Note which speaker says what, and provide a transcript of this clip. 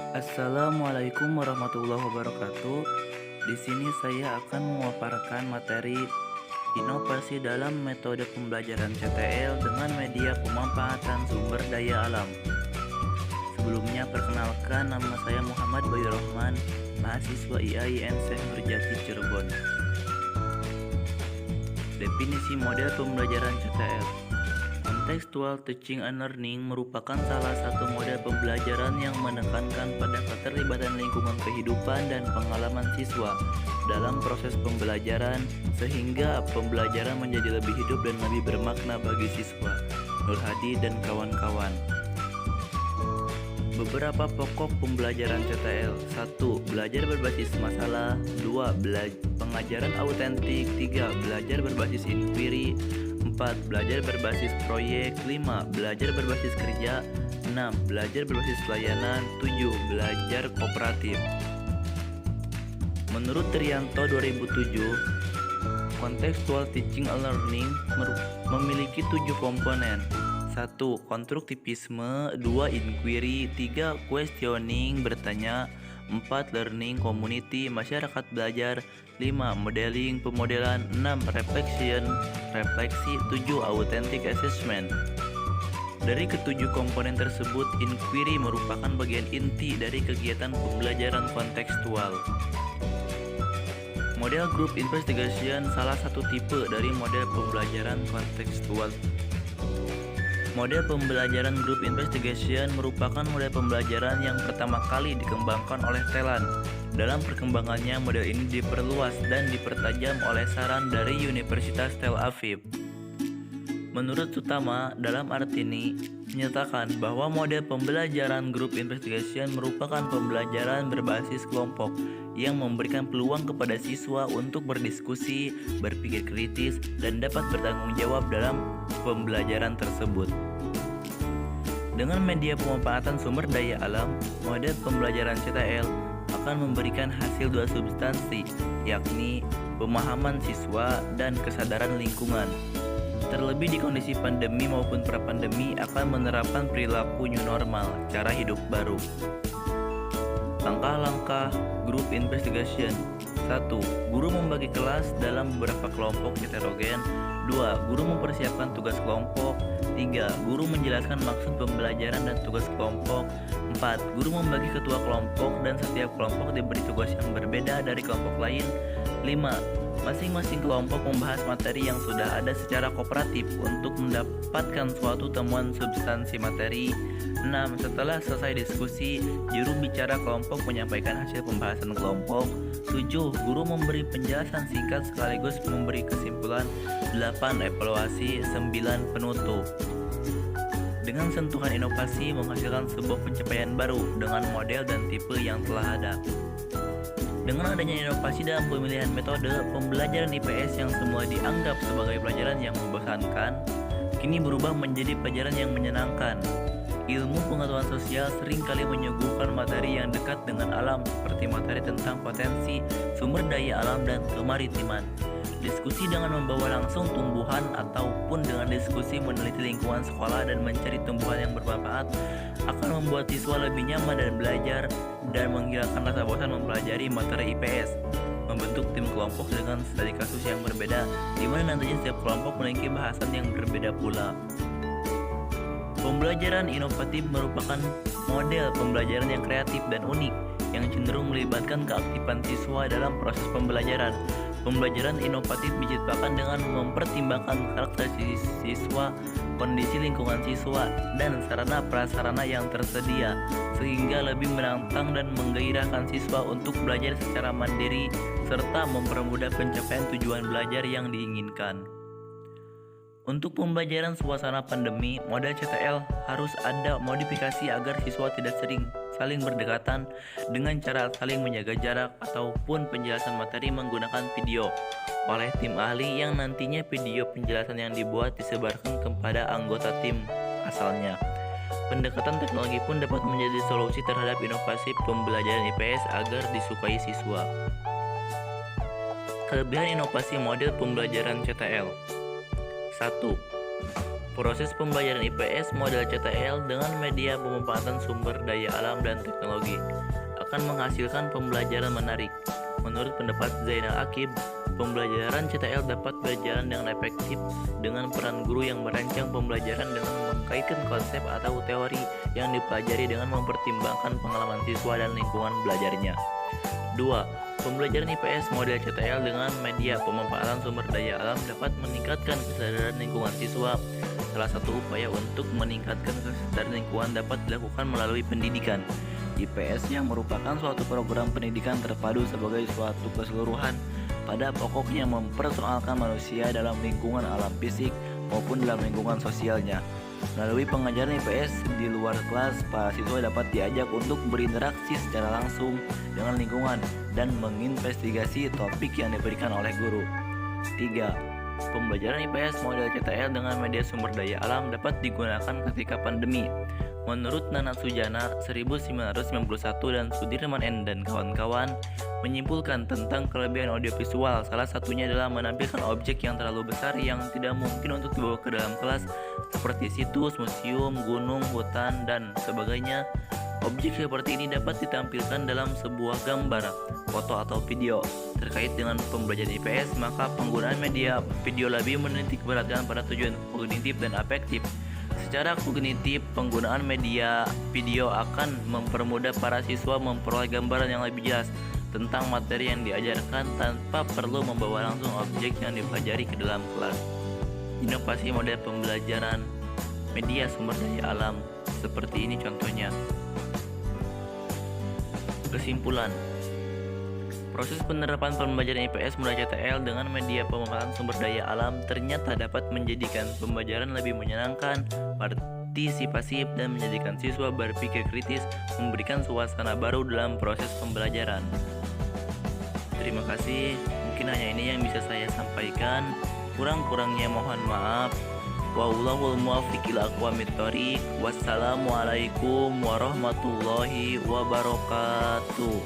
Speaker 1: Assalamualaikum warahmatullahi wabarakatuh. Di sini saya akan memaparkan materi inovasi dalam metode pembelajaran CTL dengan media pemanfaatan sumber daya alam. Sebelumnya perkenalkan, nama saya Muhammad Bayu Rahman, mahasiswa IAIN Syekh Nurjati Cirebon. Definisi model pembelajaran CTL. Contextual Teaching and Learning merupakan salah satu model pembelajaran yang menekankan pada keterlibatan lingkungan kehidupan dan pengalaman siswa dalam proses pembelajaran sehingga pembelajaran menjadi lebih hidup dan lebih bermakna bagi siswa. Nur Hadi dan kawan-kawan. Beberapa pokok pembelajaran CTL. 1. Belajar berbasis masalah. 2. Pengajaran autentik. 3. Belajar berbasis inquiry. 4. Belajar berbasis proyek. 5. Belajar berbasis kerja. 6. Belajar berbasis pelayanan. 7. Belajar kooperatif. Menurut Trianto 2007, Contextual Teaching and Learning memiliki 7 komponen. 1. Konstruktivisme. 2. Inquiry. 3. Questioning, bertanya. 4. Learning community, masyarakat belajar. 5. Modeling, pemodelan. 6. Reflection, refleksi. 7. Authentic assessment. Dari ketujuh komponen tersebut, inquiry merupakan bagian inti dari kegiatan pembelajaran kontekstual. Model group investigation salah satu tipe dari model pembelajaran kontekstual. Model pembelajaran group investigation merupakan model pembelajaran yang pertama kali dikembangkan oleh Telan. Dalam perkembangannya, model ini diperluas dan dipertajam oleh saran dari Universitas Tel Aviv. Menurut Sutama, dalam arti ini menyatakan bahwa model pembelajaran group investigation merupakan pembelajaran berbasis kelompok yang memberikan peluang kepada siswa untuk berdiskusi, berpikir kritis, dan dapat bertanggung jawab dalam pembelajaran tersebut. Dengan media pemanfaatan sumber daya alam, model pembelajaran CTL akan memberikan hasil dua substansi, yakni pemahaman siswa dan kesadaran lingkungan. Terlebih di kondisi pandemi maupun pra-pandemi akan menerapkan perilaku new normal, cara hidup baru. Langkah-langkah group investigation. 1. Guru membagi kelas dalam beberapa kelompok heterogen. 2. Guru mempersiapkan tugas kelompok. 3. Guru menjelaskan maksud pembelajaran dan tugas kelompok. 4. Guru membagi ketua kelompok dan setiap kelompok diberi tugas yang berbeda dari kelompok lain. 5. Masing-masing kelompok membahas materi yang sudah ada secara kooperatif untuk mendapatkan suatu temuan substansi materi. 6. Setelah selesai diskusi, juru bicara kelompok menyampaikan hasil pembahasan kelompok. 7. Guru memberi penjelasan singkat sekaligus memberi kesimpulan. 8. Evaluasi. 9. Penutup. Dengan sentuhan inovasi menghasilkan sebuah pencapaian baru dengan model dan tipe yang telah ada. Dengan adanya inovasi dalam pemilihan metode pembelajaran IPS yang semula dianggap sebagai pelajaran yang membosankan, kini berubah menjadi pelajaran yang menyenangkan. Ilmu pengetahuan sosial seringkali menyuguhkan materi yang dekat dengan alam, seperti materi tentang potensi, sumber daya alam, dan kemaritiman. Diskusi dengan membawa langsung tumbuhan ataupun dengan diskusi meneliti lingkungan sekolah dan mencari tumbuhan yang bermanfaat akan membuat siswa lebih nyaman dan belajar dan menghilangkan rasa bosan mempelajari materi IPS. Membentuk tim kelompok dengan studi kasus yang berbeda, di mana nantinya setiap kelompok memiliki bahasan yang berbeda pula. Pembelajaran inovatif merupakan model pembelajaran yang kreatif dan unik yang cenderung melibatkan keaktifan siswa dalam proses pembelajaran. Pembelajaran inovatif diciptakan dengan mempertimbangkan karakteristik siswa, kondisi lingkungan siswa, dan sarana-prasarana yang tersedia, sehingga lebih menantang dan menggairahkan siswa untuk belajar secara mandiri serta mempermudah pencapaian tujuan belajar yang diinginkan. Untuk pembelajaran suasana pandemi, model CTL harus ada modifikasi agar siswa tidak saling berdekatan dengan cara saling menjaga jarak ataupun penjelasan materi menggunakan video oleh tim ahli yang nantinya video penjelasan yang dibuat disebarkan kepada anggota tim asalnya. Pendekatan teknologi pun dapat menjadi solusi terhadap inovasi pembelajaran IPS agar disukai siswa. Kelebihan inovasi model pembelajaran CTL. 1. Proses pembelajaran IPS model CTL dengan media pemanfaatan sumber daya alam dan teknologi akan menghasilkan pembelajaran menarik. Menurut pendapat Zainal Akib, pembelajaran CTL dapat berjalan dengan efektif dengan peran guru yang merancang pembelajaran dengan mengkaitkan konsep atau teori yang dipelajari dengan mempertimbangkan pengalaman siswa dan lingkungan belajarnya. 2. Pembelajaran IPS model CTL dengan media pemanfaatan sumber daya alam dapat meningkatkan kesadaran lingkungan siswa. Salah satu upaya untuk meningkatkan kesadaran lingkungan dapat dilakukan melalui pendidikan. IPS yang merupakan suatu program pendidikan terpadu sebagai suatu keseluruhan pada pokoknya mempersoalkan manusia dalam lingkungan alam fisik maupun dalam lingkungan sosialnya. Melalui pengajaran IPS di luar kelas, para siswa dapat diajak untuk berinteraksi secara langsung dengan lingkungan dan menginvestigasi topik yang diberikan oleh guru. 3. Pembelajaran IPS model CTL dengan media sumber daya alam dapat digunakan ketika pandemi. Menurut Nana Sujana 1991 dan Sudirman N dan kawan-kawan menyimpulkan tentang kelebihan audiovisual, salah satunya adalah menampilkan objek yang terlalu besar yang tidak mungkin untuk dibawa ke dalam kelas seperti situs, museum, gunung, hutan, dan sebagainya. Objek seperti ini dapat ditampilkan dalam sebuah gambar, foto, atau video. Terkait dengan pembelajaran IPS, maka penggunaan media video lebih menitik beratkan pada tujuan kognitif dan afektif. Secara kognitif, penggunaan media video akan mempermudah para siswa memperoleh gambaran yang lebih jelas tentang materi yang diajarkan tanpa perlu membawa langsung objek yang dipelajari ke dalam kelas. Inovasi model pembelajaran media sumber daya alam seperti ini contohnya. Kesimpulan, proses penerapan pembelajaran IPS model CTL dengan media pemanfaatan sumber daya alam ternyata dapat menjadikan pembelajaran lebih menyenangkan, partisipasif, dan menjadikan siswa berpikir kritis, memberikan suasana baru dalam proses pembelajaran. Terima kasih, mungkin hanya ini yang bisa saya sampaikan. Kurang-kurangnya mohon maaf. Wallahul muwaffiq ila aqwamit thoriq. Wassalamualaikum warahmatullahi wabarakatuh.